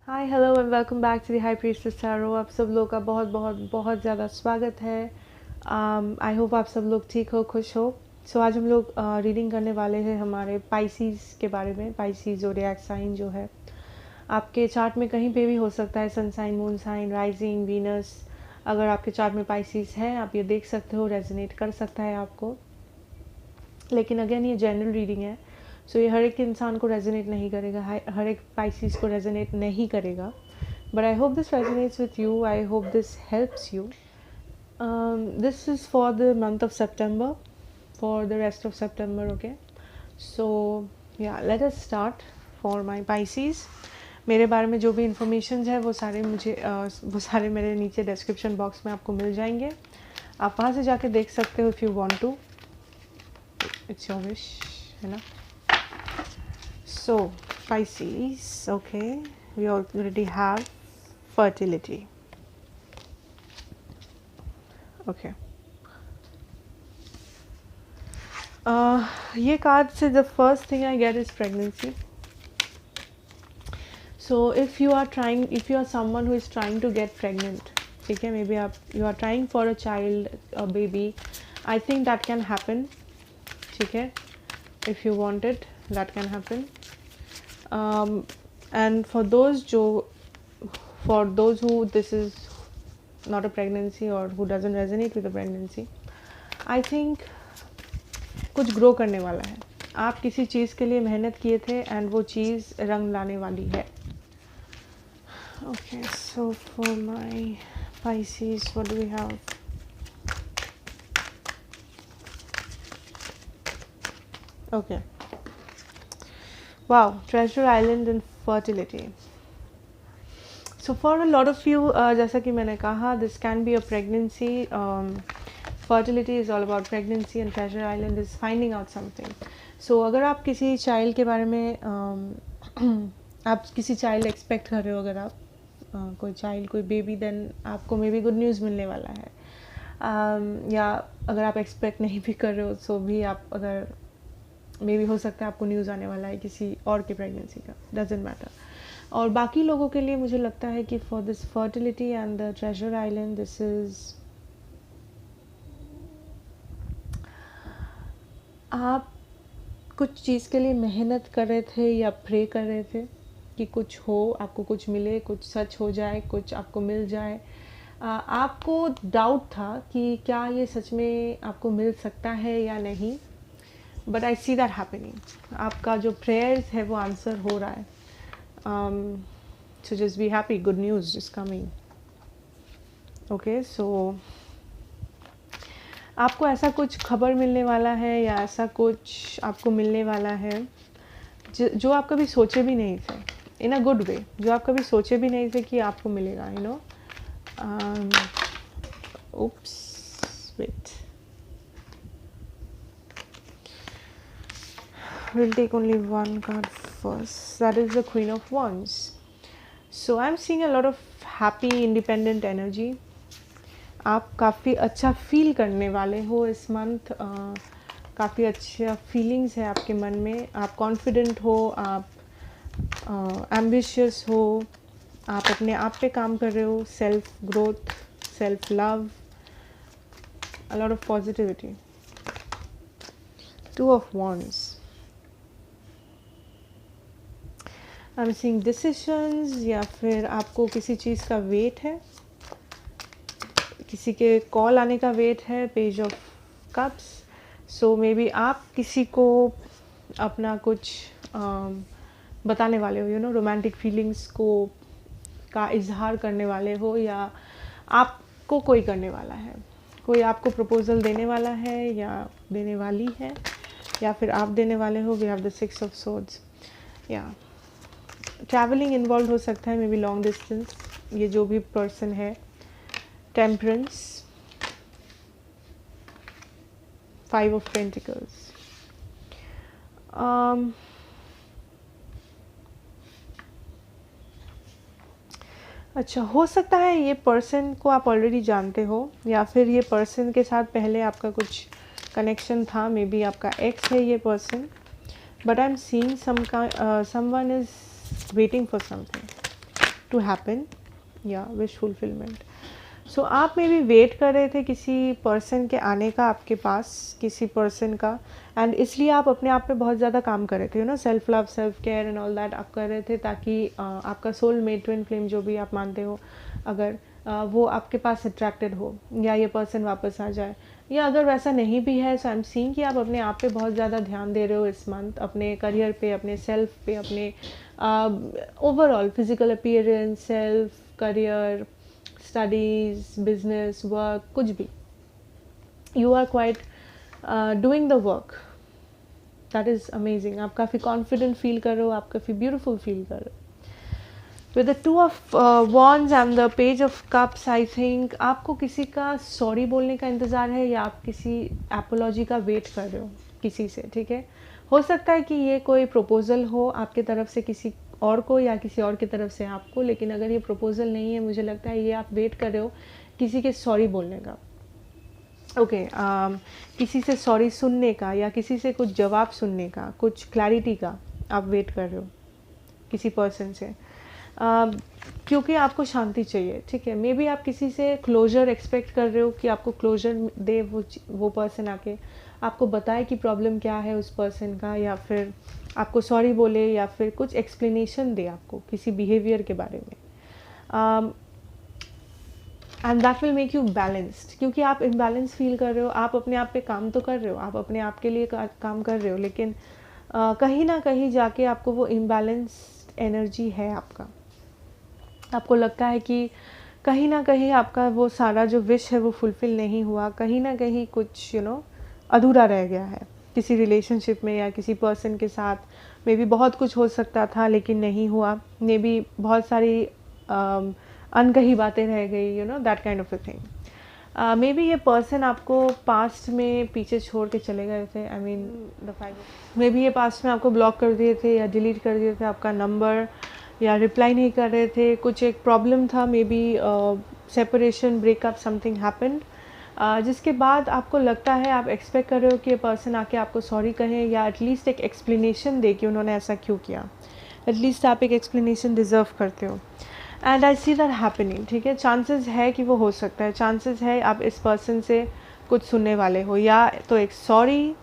Hi hello and welcome back to the high priestess tarot. आप सब लोग का बहुत बहुत बहुत ज़्यादा स्वागत है। आई होप आप सब लोग ठीक हो, खुश हो। आज हम लोग रीडिंग करने वाले हैं हमारे पाइसीज़ के बारे में। पाइसीज़ ज़ोडिएक साइन जो है आपके चार्ट में कहीं पे भी हो सकता है, sun sign, moon sign, rising, Venus. अगर आपके चार्ट में पाइसीज़ है आप ये देख सकते हो, रेजोनेट कर सकता है आपको। लेकिन अगेन ये जनरल रीडिंग है, ये हर एक इंसान को रेजोनेट नहीं करेगा, हर एक पाइसीज को रेजोनेट नहीं करेगा। But I hope this resonates with you, I hope this helps you. This is for the month of September, for the rest of September. Okay, so yeah let us start for my pieces. मेरे बारे में जो भी information है वो सारे मेरे नीचे डिस्क्रिप्शन बॉक्स में आपको मिल जाएंगे। आप वहाँ से जाके देख सकते हो if you want to, it's your wish, है ना। So Pisces, okay, we already have fertility. Okay. ये कार्ड से the first thing I get is pregnancy. So if you are someone who is trying to get pregnant, ठीक है, maybe you are trying for a child, a baby, I think that can happen, ठीक है, if you want it, that can happen. And for those who this is not a pregnancy or who doesn't resonate with a pregnancy, I think कुछ grow करने वाला है। आप किसी चीज़ के लिए मेहनत किए थे एंड वो चीज़ रंग लाने वाली है। Okay, so for my Pisces, what do we have? Okay. Wow, Treasure Island and fertility. So for a lot of you, जैसा कि मैंने कहा, this can be a pregnancy. Fertility is all about pregnancy and Treasure Island is finding out something. So अगर आप किसी child के बारे में आप किसी चाइल्ड एक्सपेक्ट कर रहे हो, अगर आप कोई चाइल्ड, कोई बेबी, देन आपको मे बी गुड न्यूज़ मिलने वाला है। या अगर आप एक्सपेक्ट नहीं भी कर रहे हो तो भी आप अगर मे बी हो सकता है आपको न्यूज़ आने वाला है किसी और की प्रेगनेंसी का, डजेंट मैटर। और बाकी लोगों के लिए मुझे लगता है कि for this fertility and the treasure island, this is आप कुछ चीज़ के लिए मेहनत कर रहे थे या प्रे कर रहे थे कि कुछ हो, आपको कुछ मिले, कुछ सच हो जाए, कुछ आपको मिल जाए। आपको डाउट था कि क्या ये सच में आपको मिल सकता है या नहीं, but I see that happening. आपका जो प्रेयर्स है वो आंसर हो रहा है। So just be happy, good news is coming. Okay, so आपको ऐसा कुछ खबर मिलने वाला है या ऐसा कुछ आपको मिलने वाला है जो आप कभी सोचे भी नहीं थे, इन अ गुड वे, जो आप कभी सोचे भी नहीं थे कि आपको मिलेगा, you know. oops wait, we'll take only one card first, that is the Queen of Wands. So I'm seeing a lot of happy independent energy. आप काफ़ी अच्छा फील करने वाले हो इस मंथ। काफ़ी अच्छा फीलिंग्स है आपके मन में। आप कॉन्फिडेंट हो, आप एम्बिशियस हो, आप अपने आप पे काम कर रहे हो, self growth, self love, a lot of positivity. Two of Wands. I'm seeing decisions, या फिर आपको किसी चीज़ का वेट है, किसी के कॉल आने का वेट है, page of cups. So may be आप किसी को अपना कुछ बताने वाले हो, यू नो, रोमांटिक फीलिंग्स का इजहार करने वाले हो, या आपको कोई करने वाला है, कोई आपको प्रपोजल देने वाला है या देने वाली है, या फिर आप देने वाले हो। We have the 6 of swords. या ट्रैवलिंग इन्वॉल्व हो सकता है, मे बी लॉन्ग डिस्टेंस, ये जो भी पर्सन है। Temperance, 5 of pentacles. अच्छा, हो सकता है ये पर्सन को आप ऑलरेडी जानते हो, या फिर ये पर्सन के साथ पहले आपका कुछ कनेक्शन था, मे बी आपका एक्स है ये person, but I am seeing someone is waiting for something. To happen, या विश फुलफिलमेंट। सो आप मे बी वेट कर रहे थे किसी पर्सन के आने का आपके पास, किसी पर्सन का, एंड इसलिए आप अपने आप पे बहुत ज़्यादा काम कर रहे थे, you know, self love, self care and all that आप कर रहे थे, ताकि आपका सोल मेट, ट्विन फ्लेम जो भी आप मानते हो, अगर वो आपके पास अट्रैक्टेड हो, या ये पर्सन वापस आ जाए। या अगर वैसा नहीं भी है, सो आई एम सीइंग कि आप अपने आप पे बहुत ज़्यादा ध्यान दे रहे हो इस मंथ, अपने करियर पे, अपने सेल्फ पे, अपने overall physical appearance, self, career, studies, business, work, कुछ भी, you are quite doing the work, that is amazing. आप काफ़ी कॉन्फिडेंट फील कर रहे हो, आप काफ़ी ब्यूटिफुल फील कर रहे हो। With the 2 of wands and the page of cups, I think आपको किसी का सॉरी बोलने का इंतज़ार है, या आप किसी एपोलॉजी का वेट कर रहे हो किसी से, ठीक है। हो सकता है कि ये कोई प्रपोज़ल हो आपके तरफ से किसी और को, या किसी और की तरफ से आपको, लेकिन अगर ये प्रपोज़ल नहीं है, मुझे लगता है ये आप वेट कर रहे हो किसी के सॉरी बोलने का, ओके। किसी से सॉरी सुनने का, या किसी से कुछ जवाब सुनने का, कुछ क्लैरिटी का आप वेट कर रहे हो किसी पर्सन से, क्योंकि आपको शांति चाहिए, ठीक है। मे बी आप किसी से क्लोजर एक्सपेक्ट कर रहे हो कि आपको क्लोजर दे वो पर्सन, आके आपको बताए कि प्रॉब्लम क्या है उस पर्सन का, या फिर आपको सॉरी बोले, या फिर कुछ एक्सप्लेनेशन दे आपको किसी बिहेवियर के बारे में, and that will make you balanced, क्योंकि आप इम्बैलेंस फील कर रहे हो। आप अपने आप पे काम तो कर रहे हो, आप अपने आप के लिए काम कर रहे हो, लेकिन कहीं ना कहीं जाके आपको वो इम्बैलेंस्ड एनर्जी है आपको लगता है कि कहीं ना कहीं आपका वो सारा जो विश है वो फुलफ़िल नहीं हुआ, कहीं ना कहीं कुछ अधूरा रह गया है किसी रिलेशनशिप में, या किसी पर्सन के साथ। मे बी बहुत कुछ हो सकता था लेकिन नहीं हुआ, मे बी बहुत सारी अनकही बातें रह गई, that kind of a thing. May be ये पर्सन आपको पास्ट में पीछे छोड़ के चले गए थे, I mean the five, may be ये पास्ट में आपको ब्लॉक कर दिए थे, या डिलीट कर दिए थे आपका नंबर, या रिप्लाई नहीं कर रहे थे, कुछ एक प्रॉब्लम था, may be separation, breakup, something happened, जिसके बाद आपको लगता है, आप एक्सपेक्ट कर रहे हो कि ये पर्सन आके आपको सॉरी कहें, या एटलीस्ट एक एक्सप्लेनेशन दे कि उन्होंने ऐसा क्यों किया। एटलीस्ट आप एक एक्सप्लेनेशन डिज़र्व करते हो, and I see that happening, ठीक है। चांसेस है कि वो हो सकता है, चांसेस है आप इस पर्सन से कुछ सुनने वाले हो, या तो एक सॉरी,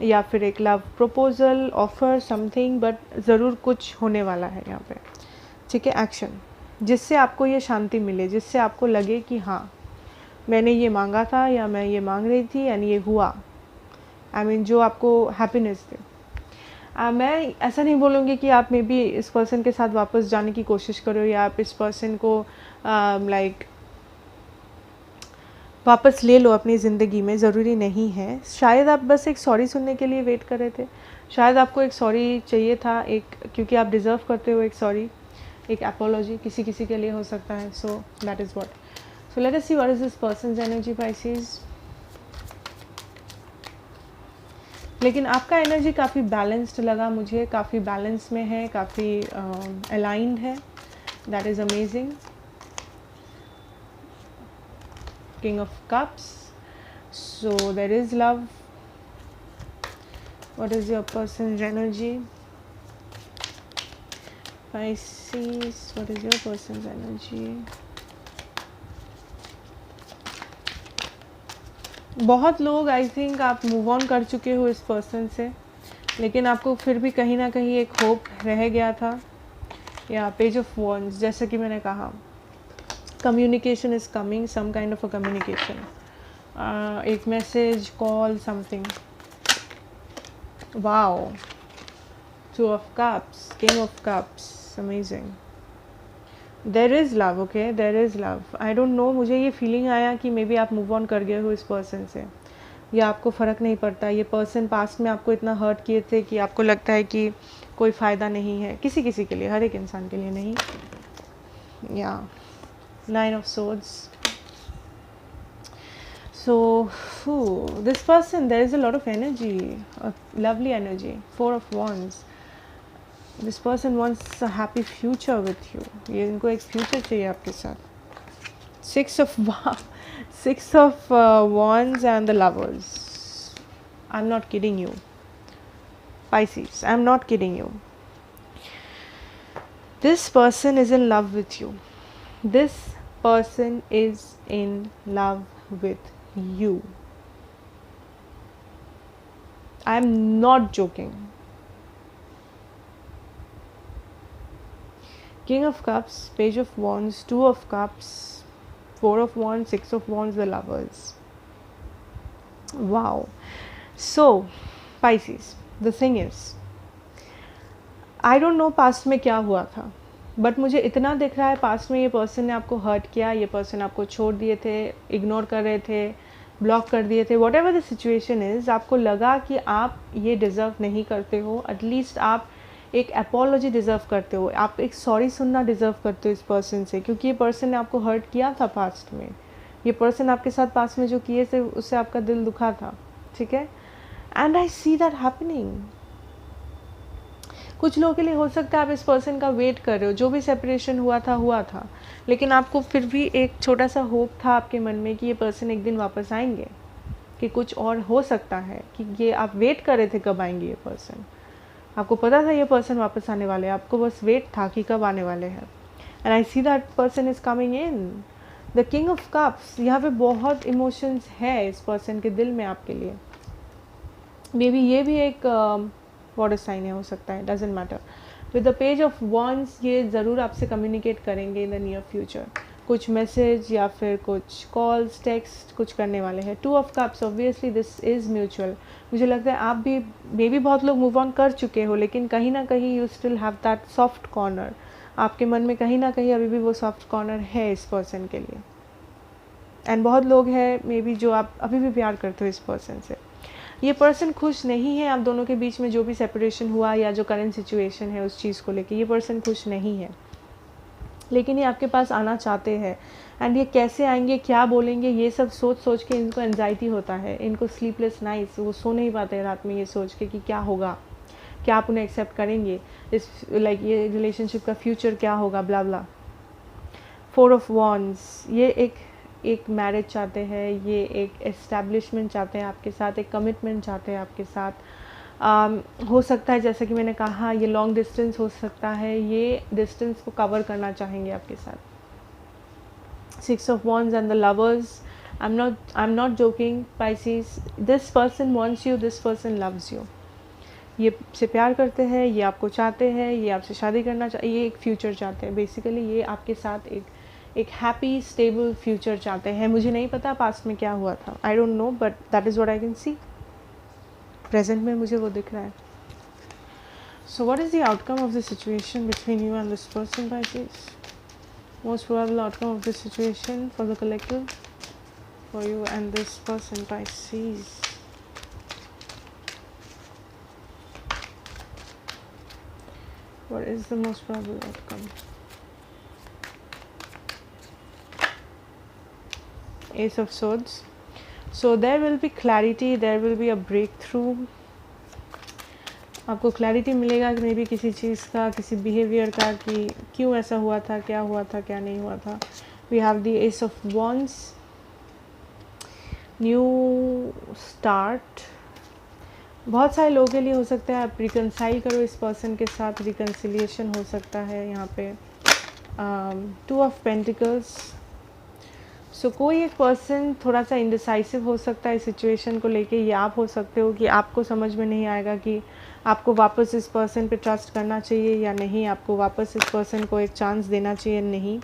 या फिर एक love proposal, offer, something, but ज़रूर कुछ होने वाला है यहाँ पे, ठीक है। एक्शन जिससे आपको ये शांति मिले, जिससे आपको लगे कि हाँ, मैंने ये मांगा था, या मैं ये मांग रही थी, एंड ये हुआ, आई मीन जो आपको हैप्पीनेस दे। मैं ऐसा नहीं बोलूँगी कि आप मे बी इस पर्सन के साथ वापस जाने की कोशिश करो, या आप इस पर्सन को लाइक वापस ले लो अपनी ज़िंदगी में, ज़रूरी नहीं है। शायद आप बस एक सॉरी सुनने के लिए वेट कर रहे थे, शायद आपको एक सॉरी चाहिए था, एक, क्योंकि आप डिज़र्व करते हो एक सॉरी, एक एपोलॉजी, किसी किसी के लिए हो सकता है। So that is what. So let us see what is this persons energy, Pisces. लेकिन आपका एनर्जी काफ़ी बैलेंस्ड लगा मुझे, काफ़ी बैलेंस में है, काफ़ी अलाइंड है, that is amazing. King of cups, so there is love. What is your person's energy, Pisces, what is your person's energy? बहुत लोग, आई थिंक आप मूव ऑन कर चुके हो इस पर्सन से, लेकिन आपको फिर भी कहीं ना कहीं एक होप रह गया था। या पेज ऑफ वॉन्ड्स, जैसे कि मैंने कहा, communication is coming, some kind of a communication, एक message, call, something. Wow, 2 of cups, king of cups, amazing. There is love, okay, there is love. I don't know, मुझे ये feeling आया कि may be आप move on कर गए हो इस पर्सन से, या आपको फ़र्क नहीं पड़ता। ये पर्सन पास्ट में आपको इतना हर्ट किए थे कि आपको लगता है कि कोई फ़ायदा नहीं है, किसी किसी के लिए, हर एक इंसान के लिए नहीं। या 9 of swords. So this person, there is a lot of energy, a lovely energy. 4 of wands. This person wants a happy future with you. ये इनको एक फ्यूचर चाहिए आपके साथ। 6 of wands and the lovers. I'm not kidding you, Pisces. I'm not kidding you. This person is in love with you. This person is in love with you. I am not joking. King of Cups, Page of Wands, Two of Cups, Four of Wands, Six of Wands, the Lovers. Wow. So, Pisces, the thing is, I don't know past में क्या हुआ था, but मुझे इतना दिख रहा है past में ये पर्सन ने आपको हर्ट किया, ये पर्सन आपको छोड़ दिए थे, इग्नोर कर रहे थे, ब्लॉक कर दिए थे, what ever the situation is, आपको लगा कि आप ये डिज़र्व नहीं करते हो, एटलीस्ट आप एक अपोलॉजी डिज़र्व करते हो, आप एक सॉरी सुनना डिज़र्व करते हो इस पर्सन से, क्योंकि ये पर्सन ने आपको हर्ट किया था पास्ट में, ये पर्सन आपके साथ पास्ट में जो किए थे उससे आपका दिल दुखा था, ठीक है. And I see that happening. कुछ लोगों के लिए हो सकता है आप इस पर्सन का वेट कर रहे हो, जो भी सेपरेशन हुआ था, लेकिन आपको फिर भी एक छोटा सा होप था आपके मन में कि ये पर्सन एक दिन वापस आएंगे, कि कुछ और हो सकता है, कि ये आप वेट कर रहे थे कब आएंगे ये पर्सन, आपको पता था ये पर्सन वापस आने वाले हैं, आपको बस वेट था कि कब आने वाले हैं. And I see that person is coming in. The king of cups, यहाँ पे बहुत इमोशंस है इस पर्सन के दिल में आपके लिए. मे बी ये भी एक वाटर साइन है, हो सकता है, doesn't matter. With the page of wands, ये ज़रूर आपसे कम्युनिकेट करेंगे इन द नियर फ्यूचर, कुछ मैसेज या फिर कुछ कॉल्स, टेक्स्ट कुछ करने वाले हैं. Two of cups, obviously this is mutual. मुझे लगता है आप भी, मे बी बहुत लोग मूव ऑन कर चुके हो, लेकिन कहीं ना कहीं you still have that soft corner, आपके मन में कहीं ना कहीं अभी भी वो सॉफ्ट कॉर्नर है इस पर्सन के लिए. एंड बहुत लोग हैं मे बी जो आप अभी भी प्यार करते हो इस पर्सन से. ये पर्सन खुश नहीं है आप दोनों के बीच में, जो भी सेपरेशन हुआ या जो करंट सिचुएशन है उस चीज़ को लेके, ये पर्सन खुश नहीं है, लेकिन ये आपके पास आना चाहते हैं. एंड ये कैसे आएंगे, क्या बोलेंगे, ये सब सोच सोच के इनको एंजाइटी होता है, इनको स्लीपलेस नाइट्स, वो सो नहीं पाते रात में ये सोच के कि क्या होगा, क्या आप उन्हें एक्सेप्ट करेंगे, इस लाइक ये रिलेशनशिप का फ्यूचर क्या होगा, ब्ला ब्ला. फोर ऑफ वॉन्ड्स, ये एक मैरिज चाहते हैं, ये एक एस्टैब्लिशमेंट चाहते हैं आपके साथ, एक कमिटमेंट चाहते हैं आपके साथ. हो सकता है जैसा कि मैंने कहा ये लॉन्ग डिस्टेंस हो सकता है, ये डिस्टेंस को कवर करना चाहेंगे आपके साथ. Six of wands and the lovers, I am not joking Pisces, this person wants you, this person loves you. ये से प्यार करते हैं, ये आपको चाहते हैं, ये आपसे शादी करना ये एक फ्यूचर चाहते हैं. बेसिकली ये आपके साथ एक हैप्पी स्टेबल फ्यूचर चाहते हैं. मुझे नहीं पता पास्ट में क्या हुआ था, आई don't no, but that is what I can see. Present में मुझे वो दिख रहा है. So what is the outcome of the situation between you and this person Pisces? Most probable outcome of this situation for the collective, for you and this person Pisces. What is the most probable outcome? Ace of Swords. So there will be clarity, there will be a breakthrough. आपको clarity मिलेगा कि may be किसी चीज़ का, किसी behaviour का, कि क्यों ऐसा हुआ था, क्या हुआ था, क्या नहीं हुआ था. We have the ace of wands, new start. बहुत सारे लोगों के लिए हो सकता है आप रिकनसाइल करो इस पर्सन के साथ, रिकन्सिलिएशन हो सकता है यहाँ पे. Two of pentacles. सो कोई एक पर्सन थोड़ा सा इंडिसाइसिव हो सकता है इस सिचुएशन को लेके, या आप हो सकते हो कि आपको समझ में नहीं आएगा कि आपको वापस इस पर्सन पे ट्रस्ट करना चाहिए या नहीं, आपको वापस इस पर्सन को एक चांस देना चाहिए नहीं.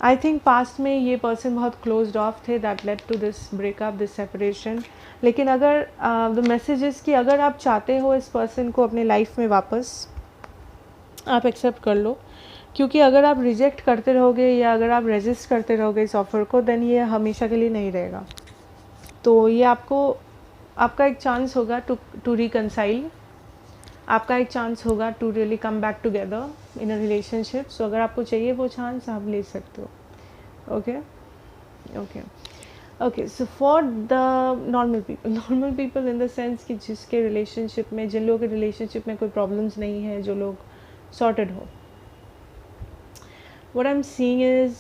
आई थिंक पास्ट में ये पर्सन बहुत क्लोज्ड ऑफ थे, that led to this breakup, this separation. लेकिन अगर द मैसेज इज़ कि अगर आप चाहते हो इस पर्सन को अपने लाइफ में वापस, आप एक्सेप्ट कर लो, क्योंकि अगर आप रिजेक्ट करते रहोगे या अगर आप रेजिस्ट करते रहोगे इस ऑफ़र को, देन ये हमेशा के लिए नहीं रहेगा. तो ये आपका एक चांस होगा टू रिकनसाइल, आपका एक चांस होगा to really come back together in a relationship. So अगर आपको चाहिए वो चांस, आप ले सकते हो. Okay okay okay. So for the normal people in the sense कि जिसके रिलेशनशिप में, जिन लोगों के रिलेशनशिप में कोई प्रॉब्लम्स नहीं है, जो लोग सॉर्टेड हो, what I'm seeing is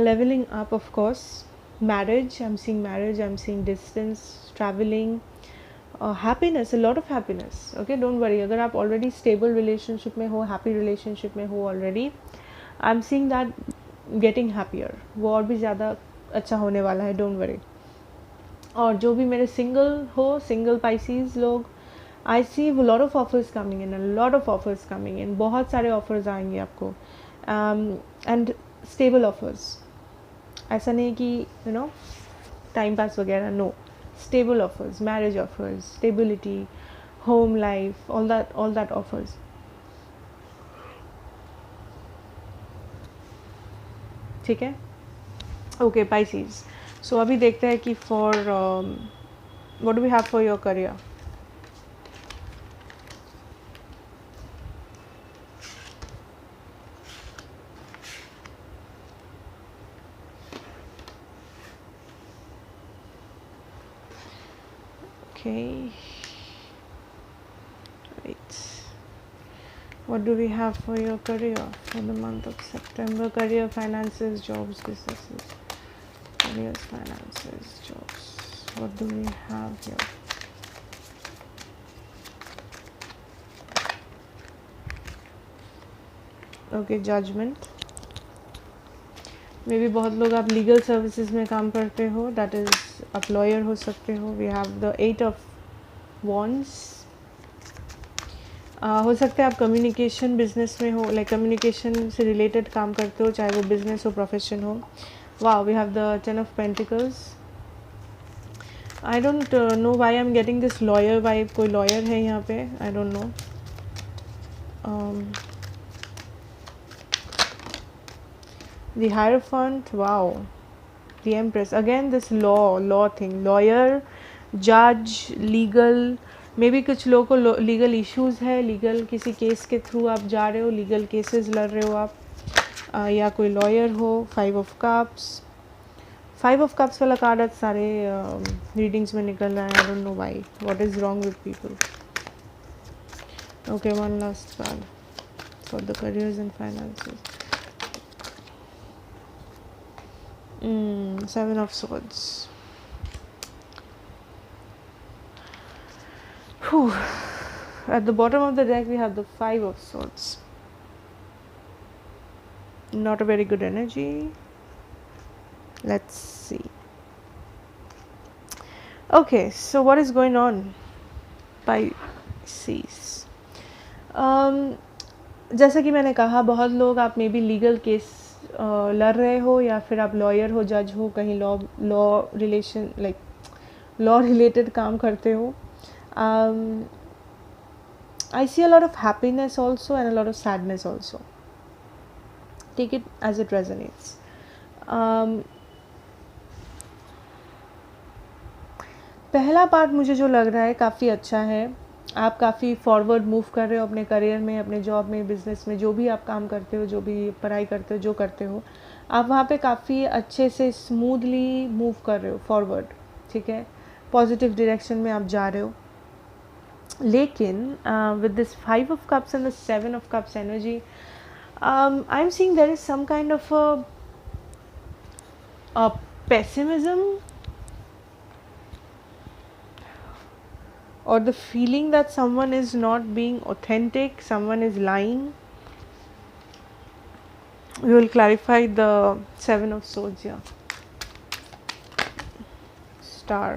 leveling up, of course. marriage, I'm seeing marriage, I'm seeing distance, traveling, happiness, a lot of happiness. Okay, don't worry, अगर आप already stable relationship में हो, happy relationship में हो already, I'm seeing that getting happier, वो और भी ज़्यादा अच्छा होने वाला है, don't worry. और जो भी मेरे सिंगल हो, सिंगल पाइसीज लोग, आई सी वो lot of offers coming in, lot of offers coming in, बहुत सारे ऑफर्स आएंगे आपको, एंड स्टेबल ऑफर्स. ऐसा नहीं कि यू नो टाइम पास वगैरह, no, stable offers, marriage offers, stability, home life, all that offers. ठीक है, ओके पाइसीज. सो अभी देखते हैं कि for what do we have for your career. Okay, right. What do we have for your career for the month of September? Career, finances, jobs, businesses. Careers, finances, jobs. What do we have here? Okay, judgment. May be बहुत लोग आप legal services में काम करते हो, that is आप lawyer हो सकते हो. We have the 8 of wands. हो सकता है आप कम्युनिकेशन बिजनेस में हो, लाइक कम्युनिकेशन से रिलेटेड काम करते हो, चाहे वो बिजनेस हो, प्रोफेशन हो. Wow, we have the 10 of pentacles. I don't know why I am getting this lawyer vibe. कोई लॉयर है यहाँ पे, I don't know. The Hierophant, wow. The Empress, again this law thing, lawyer, judge, legal. May be कुछ लोगों को legal issues है, legal किसी case के थ्रू आप जा रहे हो, लीगल केसेस लड़ रहे हो आप, या कोई लॉयर हो. 5 ऑफ कप्स. 5 ऑफ कप्स वाला कार्ड आज सारे रीडिंग्स में निकल रहा है. आई don't know why, what is wrong with people. Okay, one last card for the careers and finances. 7 of Swords. Whew. At the bottom of the deck we have the 5 of Swords. Not a very good energy. Let's see. Okay, so what is going on, Pisces? जैसा कि मैंने कहा, बहुत लोग आप may be legal case लड़ रहे हो, या फिर आप लॉयर हो, जज हो, कहीं law relation, like law related काम करते हो. I see a lot of happiness also and a lot of sadness also. Take it as it resonates. पहला पार्ट मुझे जो लग रहा है काफ़ी अच्छा है. आप काफ़ी फॉरवर्ड मूव कर रहे हो अपने करियर में, अपने जॉब में, बिजनेस में, जो भी आप काम करते हो, जो भी पढ़ाई करते हो, जो करते हो, आप वहाँ पे काफ़ी अच्छे से स्मूथली मूव कर रहे हो फॉरवर्ड. ठीक है, पॉजिटिव डायरेक्शन में आप जा रहे हो. लेकिन with this 5 of cups and the 7 of cups energy, I am seeing there is some kind of a pessimism, or the feeling that someone is not being authentic, someone is lying. We will clarify the 7 of Swords here. Star.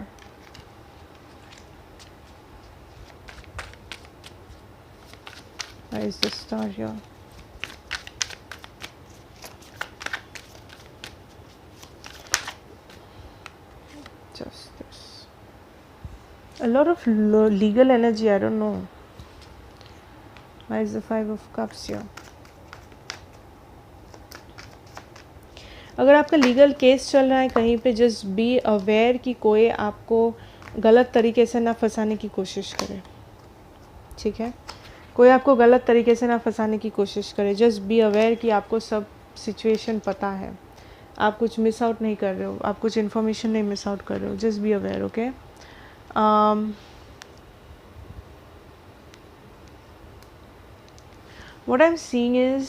Where is the star here? Justice. A lot of legal energy, I don't know. Why is the 5 of Cups here? अगर आपका legal case चल रहा है कहीं पे, just be aware कि कोई आपको गलत तरीके से ना फंसाने की कोशिश करे. ठीक है, कोई आपको गलत तरीके से ना फंसाने की कोशिश करे. जस्ट बी अवेयर कि आपको सब सिचुएशन पता है, आप कुछ मिस आउट नहीं कर रहे हो, आप कुछ इन्फॉर्मेशन नहीं मिस आउट कर रहे हो. Just be aware. Okay, what I'm seeing is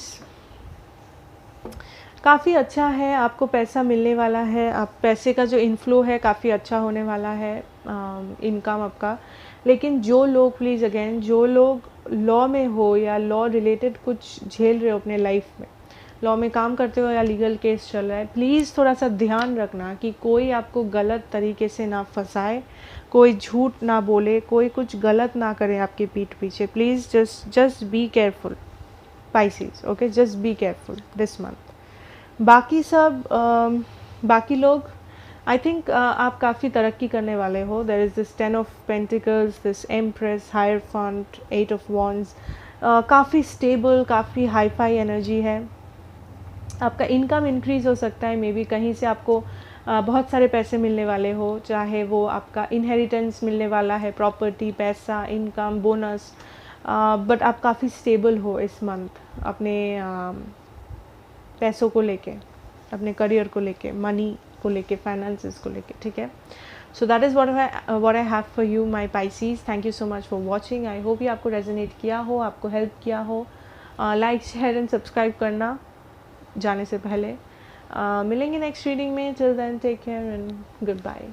काफ़ी अच्छा है, आपको पैसा मिलने वाला है, आप पैसे का जो इनफ्लो है काफ़ी अच्छा होने वाला है, इनकम आपका। लेकिन जो लोग, प्लीज़ अगेन, जो लोग लॉ में हो या लॉ रिलेटेड कुछ झेल रहे हो अपने लाइफ में, लॉ में काम करते हो या लीगल केस चल रहा है, प्लीज़ थोड़ा सा ध्यान रखना कि कोई आपको गलत तरीके से ना फंसाए, कोई झूठ ना बोले, कोई कुछ गलत ना करे आपके पीठ पीछे। Please just be careful Pisces, okay, just be careful this month. बाकी सब बाकी लोग, आई थिंक आप काफ़ी तरक्की करने वाले हो। There is this 10 of pentacles, this empress, higher fund, 8 of wands, काफ़ी स्टेबल, काफ़ी हाई फाई एनर्जी है। आपका इनकम इंक्रीज़ हो सकता है, मे बी कहीं से आपको बहुत सारे पैसे मिलने वाले हो, चाहे वो आपका इनहेरिटेंस मिलने वाला है, प्रॉपर्टी, पैसा, इनकम, बोनस, बट आप काफ़ी स्टेबल हो इस मंथ अपने पैसों को लेके, अपने करियर को लेके, मनी को लेके, फाइनेंसेस को लेके, ठीक है। So that is what I have for you my Pisces. Thank you so much for watching. I hope ये आपको रेजोनेट किया हो, आपको हेल्प किया हो। लाइक, शेयर एंड सब्सक्राइब करना जाने से पहले। मिलेंगे नेक्स्ट रीडिंग में। Till then take care and good bye.